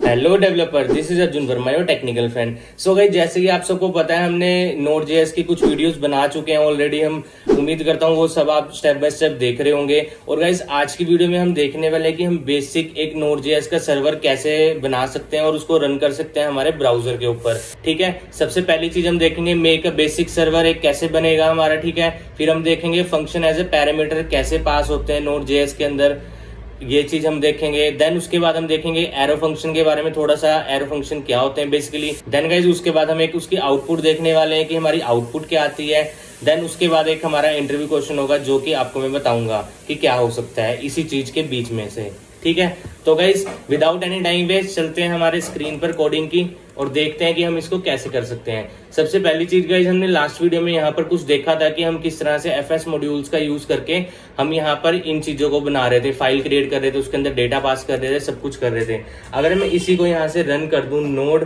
Hello developer, this is Arjun Verma, your technical friend. So guys, जैसे कि आप सबको पता है, हमने Node.js की कुछ वीडियोस बना चुके हैं ऑलरेडी। हम उम्मीद करता हूँ वो सब आप स्टेप बाय स्टेप देख रहे होंगे। और गाइस, आज की वीडियो में हम देखने वाले हैं कि हम बेसिक एक Node.js का सर्वर कैसे बना सकते हैं और उसको रन कर सकते हैं हमारे ब्राउजर के ऊपर। ठीक है, सबसे पहली चीज हम देखेंगे मेक अ बेसिक सर्वर एक कैसे बनेगा हमारा। ठीक है, फिर हम देखेंगे फंक्शन एज ए पैरामीटर कैसे पास होते हैं Node.js के अंदर, ये चीज हम देखेंगे। देन उसके बाद हम देखेंगे एरो फंक्शन के बारे में, थोड़ा सा एरो फंक्शन क्या होते हैं बेसिकली। देन गाइज उसके बाद हम एक उसकी आउटपुट देखने वाले हैं कि हमारी आउटपुट क्या आती है। देन उसके बाद एक हमारा इंटरव्यू क्वेश्चन होगा जो कि आपको मैं बताऊंगा कि क्या हो सकता है इसी चीज के बीच में से। ठीक है, तो guys without any time waste चलते हैं हमारे स्क्रीन पर कोडिंग की और देखते हैं कि हम इसको कैसे कर सकते हैं। सबसे पहली चीज गाइज, हमने लास्ट वीडियो में यहाँ पर कुछ देखा था कि हम किस तरह से FS मॉड्यूल्स का यूज करके हम यहाँ पर इन चीजों को बना रहे थे, फाइल क्रिएट कर रहे थे, उसके अंदर डेटा पास कर रहे थे, सब कुछ कर रहे थे। अगर मैं इसी को यहाँ से रन कर दूं node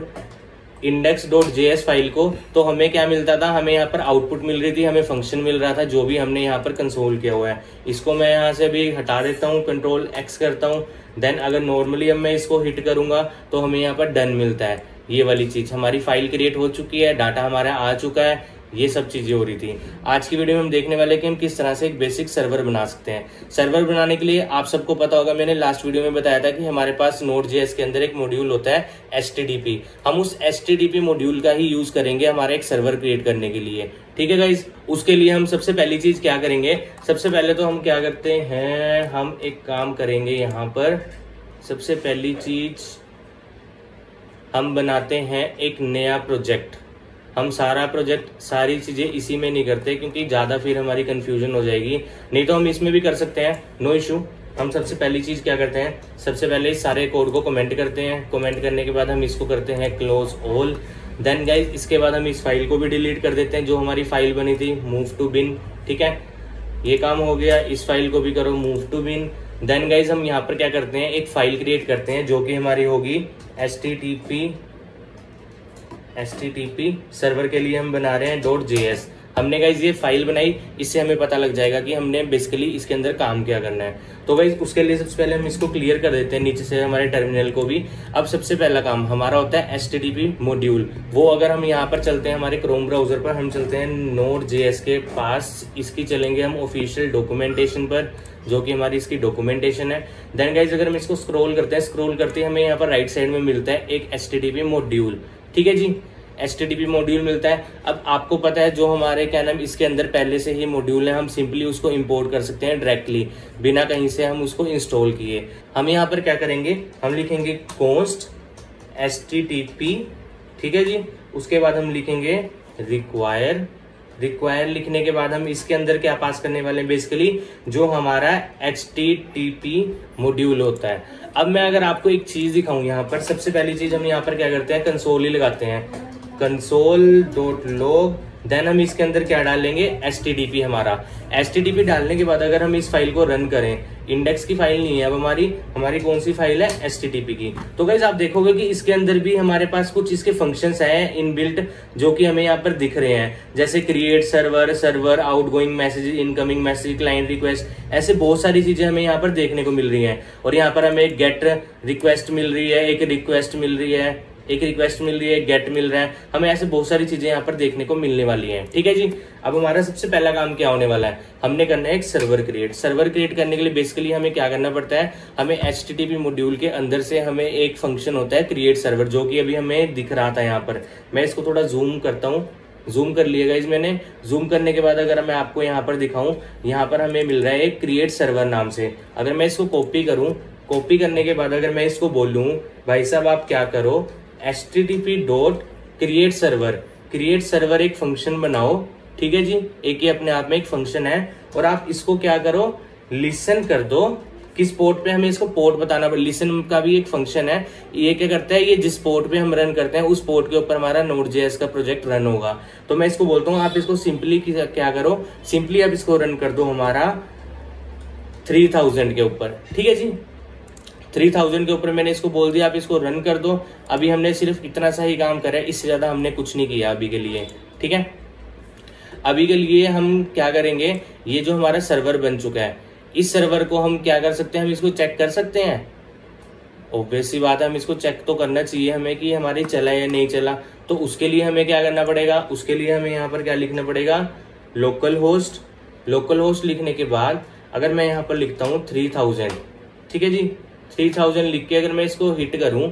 index.js फाइल को, तो हमें क्या मिलता था, हमें यहाँ पर आउटपुट मिल रही थी, हमें फंक्शन मिल रहा था जो भी हमने यहाँ पर कंसोल किया हुआ है। इसको मैं यहाँ से अभी हटा देता हूँ, कंट्रोल X करता हूँ। देन अगर नॉर्मली अब मैं इसको हिट करूंगा तो हमें यहाँ पर डन मिलता है। ये वाली चीज, हमारी फाइल क्रिएट हो चुकी है, डाटा हमारा आ चुका है, ये सब चीजें हो रही थी। आज की वीडियो में हम देखने वाले कि हम किस तरह से एक बेसिक सर्वर बना सकते हैं। सर्वर बनाने के लिए आप सबको पता होगा, मैंने लास्ट वीडियो में बताया था कि हमारे पास Node.js के अंदर एक मॉड्यूल होता है HTTP। हम उस HTTP मॉड्यूल का ही यूज करेंगे हमारा एक सर्वर क्रिएट करने के लिए। ठीक है गाइज, उसके लिए हम सबसे पहली चीज क्या करेंगे, सबसे पहले तो हम क्या करते हैं, हम एक काम करेंगे यहाँ पर। सबसे पहली चीज हम बनाते हैं एक नया प्रोजेक्ट। हम सारा प्रोजेक्ट, सारी चीजें इसी में नहीं करते क्योंकि ज्यादा फिर हमारी कंफ्यूजन हो जाएगी, नहीं तो हम इसमें भी कर सकते हैं, नो इशू। हम सबसे पहली चीज क्या करते हैं, सबसे पहले सारे कोड को कमेंट करते हैं। कमेंट करने के बाद हम इसको करते हैं क्लोज ऑल। देन गाइज इसके बाद हम इस फाइल को भी डिलीट कर देते हैं जो हमारी फाइल बनी थी, मूव टू बिन। ठीक है, ये काम हो गया। इस फाइल को भी करो move to bin. Then guys हम यहाँ पर क्या करते हैं, एक फाइल क्रिएट करते हैं जो कि हमारी होगी HTTP सर्वर के लिए हम बना रहे हैं .js। हमने गाइज ये फाइल बनाई, इससे हमें पता लग जाएगा कि हमने बेसिकली इसके अंदर काम क्या करना है। तो गाइज उसके लिए सबसे पहले हम इसको क्लियर कर देते हैं नीचे से हमारे टर्मिनल को भी। अब सबसे पहला काम हमारा होता है HTTP मॉड्यूल। वो अगर हम यहाँ पर चलते हैं हमारे क्रोम ब्राउजर पर, हम चलते हैं Node.js के पास, इसकी चलेंगे हम ऑफिशियल डॉक्यूमेंटेशन पर जो कि हमारी इसकी डॉक्यूमेंटेशन है। देन गाइज अगर हम इसको स्क्रॉल करते हैं, स्क्रॉल करते हमें यहाँ पर राइट साइड में मिलता है एक HTTP मॉड्यूल। ठीक है जी, HTTP मॉड्यूल मिलता है। अब आपको पता है जो हमारे क्या नाम इसके अंदर पहले से ही मॉड्यूल है, हम सिंपली उसको इंपोर्ट कर सकते हैं डायरेक्टली, बिना कहीं से हम उसको इंस्टॉल किए। हम यहाँ पर क्या करेंगे, हम लिखेंगे const HTTP। ठीक है जी, उसके बाद हम लिखेंगे रिक्वायर लिखने के बाद हम इसके अंदर क्या पास करने वाले हैं, बेसिकली जो हमारा HTTP मॉड्यूल होता है। अब मैं अगर आपको एक चीज दिखाऊं यहाँ पर, सबसे पहली चीज हम यहाँ पर क्या करते हैं, कंसोल ही लगाते हैं, console.log। देन हम इसके अंदर क्या डालेंगे, HTTP हमारा। HTTP डालने के बाद अगर हम इस फाइल को रन करें, इंडेक्स की फाइल नहीं है अब हमारी कौन सी फाइल है, HTTP की। तो गाइस आप देखोगे कि इसके अंदर भी हमारे पास कुछ इसके फंक्शंस हैं इनबिल्ट जो कि हमें यहाँ पर दिख रहे हैं, जैसे create server, outgoing message, incoming message, client request, ऐसे बहुत सारी चीजें हमें यहाँ पर देखने को मिल रही हैं। और यहाँ पर हमें एक गेट रिक्वेस्ट मिल रही है, एक रिक्वेस्ट मिल रही है, गेट मिल रहा है, हमें ऐसे बहुत सारी चीजें यहाँ पर देखने को मिलने वाली हैं। ठीक है जी, अब हमारा सबसे पहला काम क्या होने वाला है, हमने करना है एक सर्वर क्रिएट करने के लिए बेसिकली हमें क्या करना पड़ता है, हमें HTTP मॉड्यूल के अंदर से हमें एक फंक्शन होता है क्रिएट सर्वर, जो कि अभी हमें दिख रहा था यहाँ पर। मैं इसको थोड़ा जूम करता हूँ, जूम कर लिएगा इस मैंने। जूम करने के बाद अगर मैं आपको यहाँ पर दिखाऊं, यहाँ पर हमें मिल रहा है एक क्रिएट सर्वर नाम से। अगर मैं इसको कॉपी करूं, कॉपी करने के बाद अगर मैं इसको बोलूं, भाई साहब आप क्या करो, HTTP.create सर्वर एक फंक्शन बनाओ। ठीक है जी, एक ही अपने आप में एक फंक्शन है। और आप इसको क्या करो, लिसन कर दो, किस पोर्ट पे हमें इसको पोर्ट बताना पड़ेगा। लिसन का भी एक फंक्शन है, ये क्या करता है, ये जिस पोर्ट पे हम रन करते हैं उस पोर्ट के ऊपर हमारा Node.js का प्रोजेक्ट रन होगा। तो मैं इसको बोलता हूँ आप इसको सिंपली क्या करो, सिंपली आप इसको रन कर दो हमारा 3000 के ऊपर। ठीक है जी, 3000 के ऊपर मैंने इसको बोल दिया, आप इसको रन कर दो। अभी हमने सिर्फ इतना सा ही काम करा है, इससे ज्यादा हमने कुछ नहीं किया अभी के लिए। ठीक है, अभी के लिए हम क्या करेंगे, ये जो हमारा सर्वर बन चुका है, इस सर्वर को हम क्या कर सकते हैं, हम इसको चेक कर सकते हैं। ऑब्वियस सी बात है, हम इसको चेक तो करना चाहिए हमें कि हमारी चला या नहीं चला। तो उसके लिए हमें क्या करना पड़ेगा, उसके लिए हमें यहाँ पर क्या लिखना पड़ेगा, लोकल होस्ट। लोकल होस्ट लिखने के बाद अगर मैं यहाँ पर लिखता हूँ 3000, ठीक है जी, 3000 लिख के अगर मैं इसको हिट करूँ,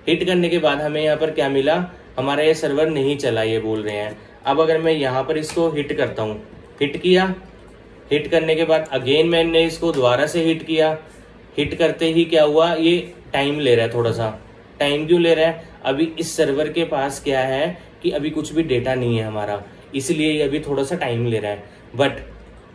हिट करने के बाद हमें यहाँ पर क्या मिला, हमारा ये सर्वर नहीं चला ये बोल रहे हैं। अब अगर मैं यहाँ पर इसको हिट करता हूँ, हिट किया, हिट करने के बाद अगेन मैंने इसको दोबारा से हिट किया, हिट करते ही क्या हुआ, ये टाइम ले रहा है, थोड़ा सा टाइम क्यों ले रहा है, अभी इस सर्वर के पास क्या है कि अभी कुछ भी डेटा नहीं है हमारा, इसलिए ये अभी थोड़ा सा टाइम ले रहा है। बट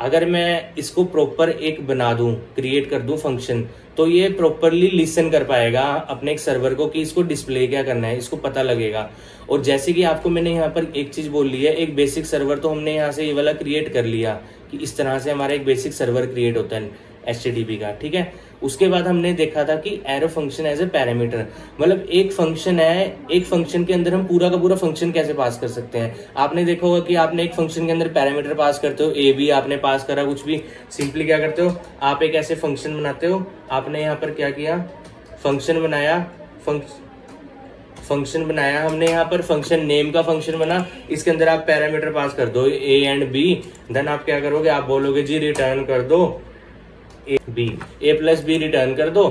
अगर मैं इसको प्रॉपर एक बना दूं, क्रिएट कर दूं फंक्शन, तो ये प्रॉपरली लिसन कर पाएगा अपने एक सर्वर को कि इसको डिस्प्ले क्या करना है, इसको पता लगेगा। और जैसे कि आपको मैंने यहाँ पर एक चीज बोल ली है, एक बेसिक सर्वर तो हमने यहाँ से ये वाला क्रिएट कर लिया कि इस तरह से हमारा एक बेसिक सर्वर क्रिएट होता है HTTP का, ठीक है। उसके बाद हमने देखा था कि arrow function as a parameter, मतलब एक फंक्शन है, एक फंक्शन के अंदर हम पूरा का पूरा फंक्शन कैसे पास कर सकते हैं। आपने देखा होगा कि आपने एक फंक्शन के अंदर पैरामीटर पास करते हो, ए बी आपने पास करा, कुछ भी, सिंपली क्या करते हो आप एक ऐसे फंक्शन बनाते हो। आपने यहाँ पर क्या किया, फंक्शन बनाया, फंक्शन बनाया हमने, यहाँ पर फंक्शन नेम का फंक्शन बना, इसके अंदर आप पैरामीटर पास कर दो A एंड B, देन आप क्या करोगे, आप बोलोगे जी रिटर्न कर दो A प्लस बी रिटर्न कर दो।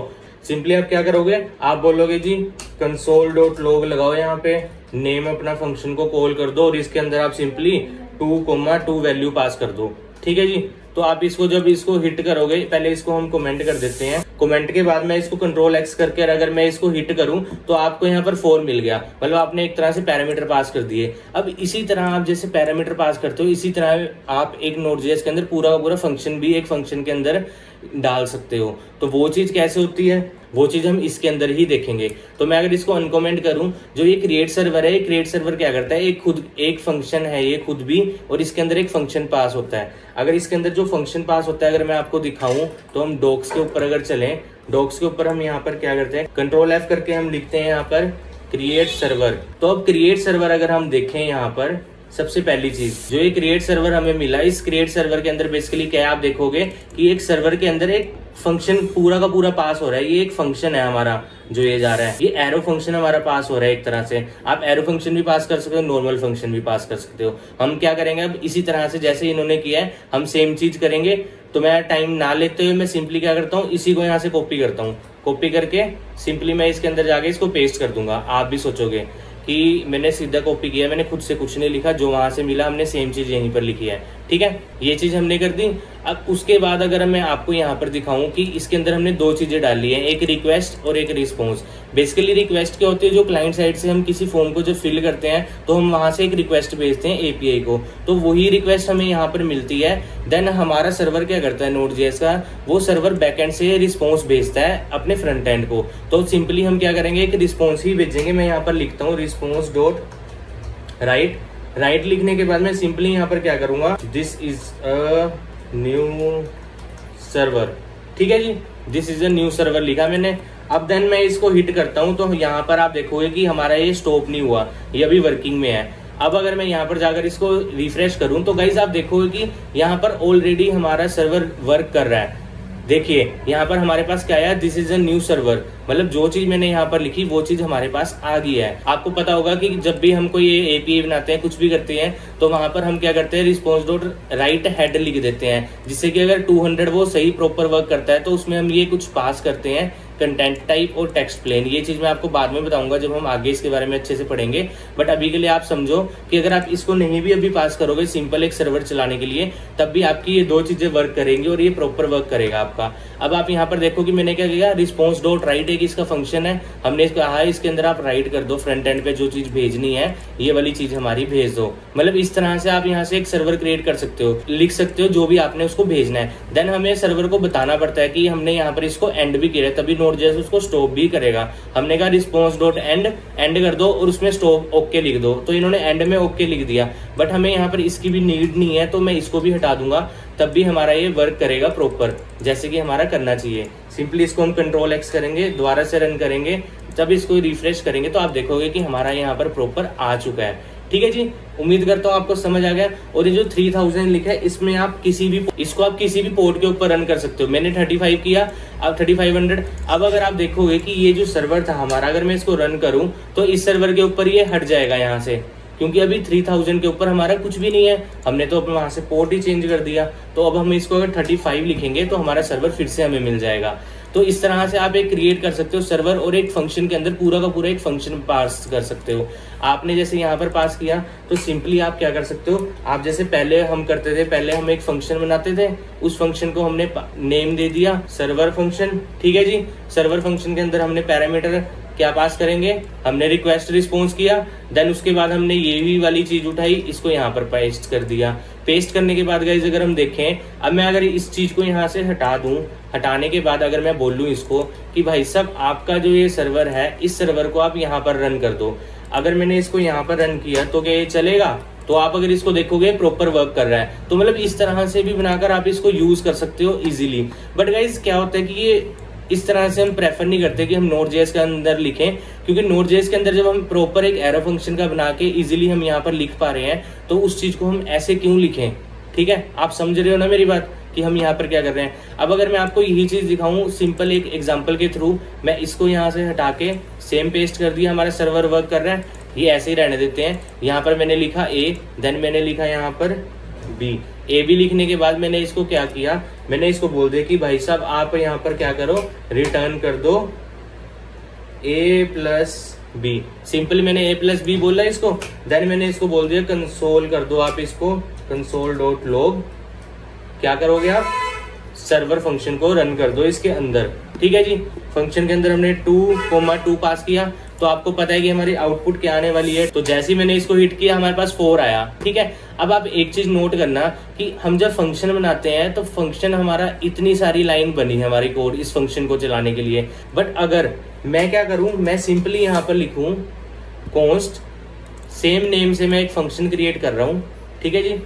सिंपली आप क्या करोगे, आप बोलोगे जी console.log लगाओ, यहाँ पे नेम अपना फंक्शन को कॉल कर दो और इसके अंदर आप सिंपली 2,2 वैल्यू पास कर दो, ठीक है जी। तो आप इसको जब इसको हिट करोगे, पहले इसको हम कमेंट कर देते हैं, कमेंट के बाद मैं इसको कंट्रोल X करके अगर मैं इसको हिट करूं तो आपको यहाँ पर 4 मिल गया, मतलब आपने एक तरह से पैरामीटर पास कर दिए। अब इसी तरह आप जैसे पैरामीटर पास करते हो, इसी तरह आप एक Node.js के अंदर पूरा का पूरा फंक्शन भी एक फंक्शन के अंदर डाल सकते हो। तो वो चीज कैसे होती है, वो चीज हम इसके अंदर ही देखेंगे। तो मैं अगर इसको अनकमेंट करूं, जो ये क्रिएट सर्वर है, क्रिएट सर्वर क्या करता है, एक खुद एक फंक्शन है ये खुद भी, और इसके अंदर एक फंक्शन पास होता है। अगर इसके अंदर जो फंक्शन पास होता है अगर मैं आपको दिखाऊं, तो हम डॉक्स के ऊपर अगर चलें, डॉक्स के ऊपर हम यहाँ पर क्या करते हैं, कंट्रोल F करके हम लिखते हैं यहाँ पर क्रिएट सर्वर। तो अब क्रिएट सर्वर अगर हम देखें यहाँ पर, सबसे पहली चीज जो ये क्रिएट सर्वर हमें मिला, इस क्रिएट सर्वर के अंदर बेसिकली क्या है, आप देखोगे कि एक सर्वर के अंदर एक फंक्शन पूरा का पूरा पास हो रहा है। ये एक फंक्शन है हमारा जो ये जा रहा है, ये एरो फंक्शन हमारा पास हो रहा है। एक तरह से आप एरो फंक्शन भी पास कर सकते हो, नॉर्मल फंक्शन भी पास कर सकते हो। हम क्या करेंगे अब, इसी तरह से जैसे इन्होंने किया है हम सेम चीज करेंगे। तो मैं टाइम ना लेते हुए मैं सिंपली क्या करता हूँ, इसी को यहाँ से कॉपी करता हूँ, कॉपी करके सिंपली मैं इसके अंदर जाके इसको पेस्ट कर दूंगा। आप भी सोचोगे कि मैंने सीधा कॉपी किया, मैंने खुद से कुछ नहीं लिखा, जो वहां से मिला हमने सेम चीज यहीं पर लिखी है, ठीक है। ये चीज हमने कर दी। अब उसके बाद अगर मैं आपको यहाँ पर दिखाऊं कि इसके अंदर हमने दो चीजें डाली है, एक रिक्वेस्ट और एक रिस्पॉन्स। बेसिकली रिक्वेस्ट क्या होती है, जो क्लाइंट साइड से हम किसी फॉर्म को जब फिल करते हैं तो हम वहां से एक रिक्वेस्ट भेजते हैं API को, तो वही रिक्वेस्ट हमें यहाँ पर मिलती है। देन हमारा सर्वर क्या करता है, Node.js का वो सर्वर बैकएंड से रिस्पॉन्स भेजता है अपने फ्रंट एंड को। तो सिंपली हम क्या करेंगे, एक रिस्पॉन्स ही भेजेंगे। मैं यहाँ पर लिखता हूँ रिस्पॉन्स डॉट राइट। राइट लिखने के बाद मैं सिंपली यहाँ पर क्या करूंगा, this is a new server, ठीक है जी, this is a new server लिखा मैंने। अब देन मैं इसको हिट करता हूं तो यहाँ पर आप देखोगे कि हमारा ये स्टॉप नहीं हुआ, ये अभी वर्किंग में है। अब अगर मैं यहाँ पर जाकर इसको रिफ्रेश करूं तो गाइज आप देखोगे कि यहाँ पर ऑलरेडी हमारा सर्वर वर्क कर रहा है। देखिए यहाँ पर हमारे पास क्या आया, this is a new server, मतलब जो चीज मैंने यहाँ पर लिखी वो चीज हमारे पास आ गई है। आपको पता होगा कि जब भी हम कोई API बनाते हैं, कुछ भी करते हैं, तो वहां पर हम क्या करते हैं, रिस्पॉन्स डॉट राइट हेड लिख देते हैं, जिससे कि अगर 200 वो सही प्रॉपर वर्क करता है तो उसमें हम ये कुछ पास करते हैं, कंटेंट टाइप और टेक्स्ट प्लेन। ये चीज मैं आपको बाद में बताऊंगा जब हम आगे इसके बारे में अच्छे से पढ़ेंगे। बट अभी के लिए आप समझो कि अगर आप इसको नहीं भी अभी पास करोगे सिंपल एक सर्वर चलाने के लिए, तब भी आपकी ये दो चीजें वर्क करेंगी और ये प्रॉपर वर्क करेगा आपका। अब आप यहाँ पर देखो कि मैंने क्या किया, रिस्पॉन्स डॉट राइट एक इसका फंक्शन है, हमने कहा है इसके अंदर आप राइट कर दो, फ्रंट एंड पे जो चीज भेजनी है ये वाली चीज हमारी भेज दो। मतलब इस तरह से आप यहाँ से एक सर्वर क्रिएट कर सकते हो, लिख सकते हो जो भी आपने उसको भेजना है। देन हमें सर्वर को बताना पड़ता है कि हमने यहाँ पर इसको एंड भी किया, तभी Node.js उसको स्टॉप भी करेगा। हमने कहा रिस्पॉन्स डॉट एंड कर दो और उसमें स्टॉप ओके लिख दो, तो इन्होंने एंड में ओके लिख दिया। बट हमें यहाँ पर इसकी भी नीड नहीं है, तो मैं इसको भी हटा दूंगा, तब भी हमारा ये वर्क करेगा प्रॉपर जैसे कि हमारा करना चाहिए। सिंपली इसको हम कंट्रोल X करेंगे, दोबारा से रन करेंगे, जब इसको रिफ्रेश करेंगे तो आप देखोगे कि हमारा यहाँ पर प्रॉपर आ चुका है। ठीक है जी, उम्मीद करता हूँ आपको समझ आ गया। और ये जो 3000 लिखा है इसमें आप किसी भी पोर्ट के ऊपर रन कर सकते हो। मैंने 35 किया, अब 3500। अब अगर आप देखोगे कि ये जो सर्वर था हमारा, अगर मैं इसको रन करूं तो इस सर्वर के ऊपर ये हट जाएगा यहाँ से, क्योंकि अभी 3000 के ऊपर हमारा कुछ भी नहीं है, हमने तो अपने वहां से पोर्ट ही चेंज कर दिया। तो अब हम इसको अगर 35 लिखेंगे तो हमारा सर्वर फिर से हमें मिल जाएगा। तो इस तरह से आप एक क्रिएट कर सकते हो सर्वर, और एक फंक्शन के अंदर पूरा का पूरा एक फंक्शन पास कर सकते हो। आपने जैसे यहाँ पर पास किया तो सिंपली आप क्या कर सकते हो, आप जैसे पहले हम करते थे, पहले हम एक फंक्शन बनाते थे, उस फंक्शन को हमने नेम दे दिया सर्वर फंक्शन। ठीक है जी, सर्वर फंक्शन के अंदर हमने पैरामीटर क्या पास करेंगे, हमने रिक्वेस्ट रिस्पॉन्स किया, देन उसके बाद हमने ये भी वाली चीज उठाई, इसको यहाँ पर पेस्ट कर दिया। पेस्ट करने के बाद गाइस अगर हम देखें, अब मैं अगर इस चीज को यहाँ से हटा दूं, हटाने के बाद अगर मैं बोलूं इसको कि भाई साहब आपका जो ये सर्वर है, इस सर्वर को आप यहाँ पर रन कर दो। अगर मैंने इसको यहाँ पर रन किया तो क्या ये चलेगा? तो आप अगर इसको देखोगे प्रॉपर वर्क कर रहा है। तो मतलब इस तरह से भी बनाकर आप इसको यूज कर सकते हो इजीली। बट गाइस क्या होता है कि ये इस तरह से हम प्रेफर नहीं करते कि हम नोड.जेएस के अंदर लिखें, क्योंकि नोड.जेएस के अंदर जब हम प्रॉपर एक एरो फंक्शन का बना के इजीली हम यहाँ पर लिख पा रहे हैं, तो उस चीज को हम ऐसे क्यों लिखें? ठीक है, आप समझ रहे हो ना मेरी बात कि हम यहाँ पर क्या कर रहे हैं। अब अगर मैं आपको यही चीज दिखाऊं सिंपल एक एग्जांपल के थ्रू, मैं इसको यहाँ से हटा के सेम पेस्ट कर दिया, हमारा सर्वर वर्क कर रहा है, ये ऐसे ही रहने देते हैं। यहाँ पर मैंने लिखा ए, देन मैंने लिखा यहाँ पर बी। ए बी लिखने के बाद मैंने इसको क्या किया, मैंने इसको बोल दिया कि भाई साहब आप यहाँ पर क्या करो, रिटर्न कर दो ए प्लस बी। सिंपल मैंने ए प्लस बी बोला इसको, देन मैंने इसको बोल दिया कंसोल कर दो आप इसको, console.log। क्या करोगे आप, सर्वर फंक्शन को रन कर दो इसके अंदर। ठीक है जी, फंक्शन के अंदर हमने 2,2 पास किया, तो आपको पता है कि हमारी आउटपुट क्या आने वाली है। तो जैसे ही मैंने इसको हिट किया हमारे पास 4 आया। ठीक है, अब आप एक चीज नोट करना कि हम जब फंक्शन बनाते हैं तो फंक्शन हमारा इतनी सारी लाइन बनी है हमारी कोड इस फंक्शन को चलाने के लिए। बट अगर मैं क्या करूं, मैं सिंपली यहाँ पर लिखूं कॉन्स्ट सेम नेम से मैं एक फंक्शन क्रिएट कर रहा हूं। ठीक है जी,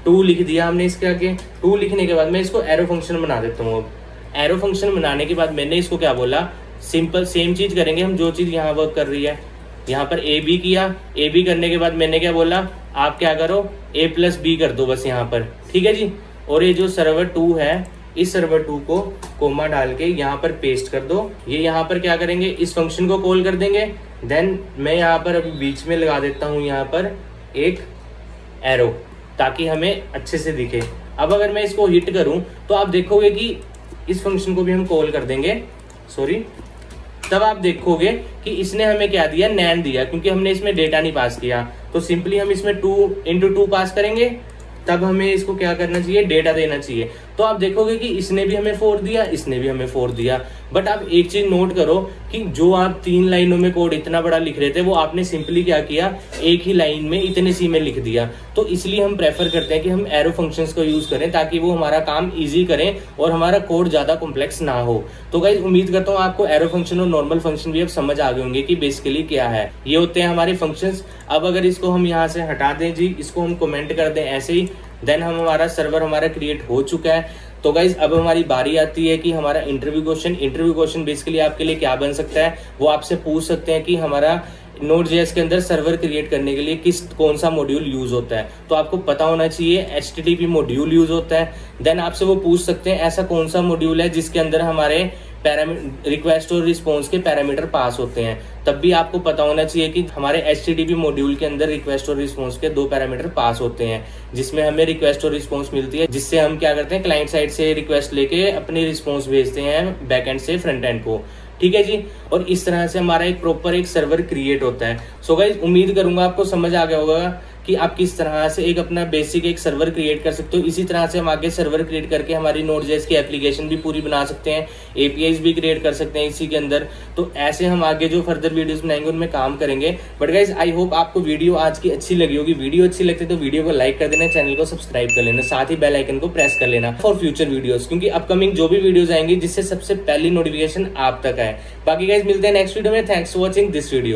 2 लिख दिया हमने इसके आगे। 2 लिखने के बाद मैं इसको एरो फंक्शन बना देता हूँ। अब एरो फंक्शन बनाने के बाद मैंने इसको क्या बोला, सिंपल सेम चीज करेंगे हम जो चीज यहाँ वर्क कर रही है। यहाँ पर ए बी किया, ए बी करने के बाद मैंने क्या बोला, आप क्या करो ए प्लस बी कर दो बस यहाँ पर। ठीक है जी, और ये जो सर्वर 2 है, इस सर्वर 2 को कोमा डाल के यहाँ पर पेस्ट कर दो। ये यहाँ पर क्या करेंगे, इस फंक्शन को कॉल कर देंगे। देन मैं यहाँ पर अभी बीच में लगा देता हूँ यहाँ पर एक एरो, ताकि हमें अच्छे से दिखे। अब अगर मैं इसको हिट करूं तो आप देखोगे कि इस फंक्शन को भी हम कॉल कर देंगे, सॉरी, तब आप देखोगे कि इसने हमें क्या दिया, नैन दिया, क्योंकि हमने इसमें डेटा नहीं पास किया। तो सिंपली हम इसमें 2 पास करेंगे, तब हमें इसको क्या करना चाहिए, डेटा देना चाहिए। तो आप देखोगे कि इसने भी हमें 4 दिया, इसने भी हमें 4 दिया। बट आप एक चीज नोट करो कि जो आप 3 लाइनों में कोड इतना बड़ा लिख रहे थे, वो आपने सिंपली क्या किया, एक ही लाइन में इतने सी में लिख दिया। तो इसलिए हम प्रेफर करते हैं कि हम एरो फंक्शंस को यूज करें, ताकि वो हमारा काम इजी करें और हमारा कोड ज्यादा कॉम्प्लेक्स ना हो। तो गाइस उम्मीद करता हूँ आपको एरो फंक्शन और नॉर्मल फंक्शन भी अब समझ आ गए होंगे कि बेसिकली क्या है। ये होते हैं हमारे फंक्शंस। अब अगर इसको हम यहाँ से हटा दें जी, इसको हम कमेंट कर दें ऐसे ही, देन हमारा सर्वर हमारा क्रिएट हो चुका है। तो गाइज अब हमारी बारी आती है कि हमारा इंटरव्यू क्वेश्चन बेसिकली आपके लिए क्या बन सकता है। वो आपसे पूछ सकते हैं कि हमारा नोड.जेएस के अंदर सर्वर क्रिएट करने के लिए कौन सा मॉड्यूल यूज होता है। तो आपको पता होना चाहिए HTTP मॉड्यूल यूज होता है। देन आपसे वो पूछ सकते हैं ऐसा कौन सा मॉड्यूल है जिसके अंदर हमारे रिक्वेस्ट और रिस्पॉन्स के पैरामीटर पास होते हैं। तब भी आपको पता होना चाहिए कि हमारे HTTP मॉड्यूल के अंदर रिक्वेस्ट और रिस्पॉन्स के 2 पैरामीटर पास होते हैं, जिसमें हमें रिक्वेस्ट और रिस्पॉन्स मिलती है, जिससे हम क्या करते हैं, क्लाइंट साइड से रिक्वेस्ट लेके अपनी रिस्पॉन्स भेजते हैं बैकएंड से फ्रंट एंड को। ठीक है जी, और इस तरह से हमारा एक प्रॉपर एक सर्वर क्रिएट होता है। सो गाइस उम्मीद करूंगा आपको समझ आ गया होगा कि आप किस तरह से एक अपना बेसिक एक सर्वर क्रिएट कर सकते हो। इसी तरह से हम आगे सर्वर क्रिएट करके हमारी नोड.जेएस की एप्लीकेशन भी पूरी बना सकते हैं, APIs भी क्रिएट कर सकते हैं इसी के अंदर। तो ऐसे हम आगे जो फर्दर वीडियोस बनाएंगे उनमें काम करेंगे। बट गाइज आई होप आपको वीडियो आज की अच्छी लगी होगी। वीडियो अच्छी लगती है तो वीडियो को लाइक कर देना, चैनल को सब्सक्राइब कर लेना, साथ ही बेल आइकन को प्रेस कर लेना फॉर फ्यूचर वीडियोस, क्योंकि अपकमिंग जो भी वीडियोस आएंगे जिससे सबसे पहली नोटिफिकेशन आप तक आए। बाकी गाइज मिलते हैं नेक्स्ट वीडियो में। Thanks for watching this video.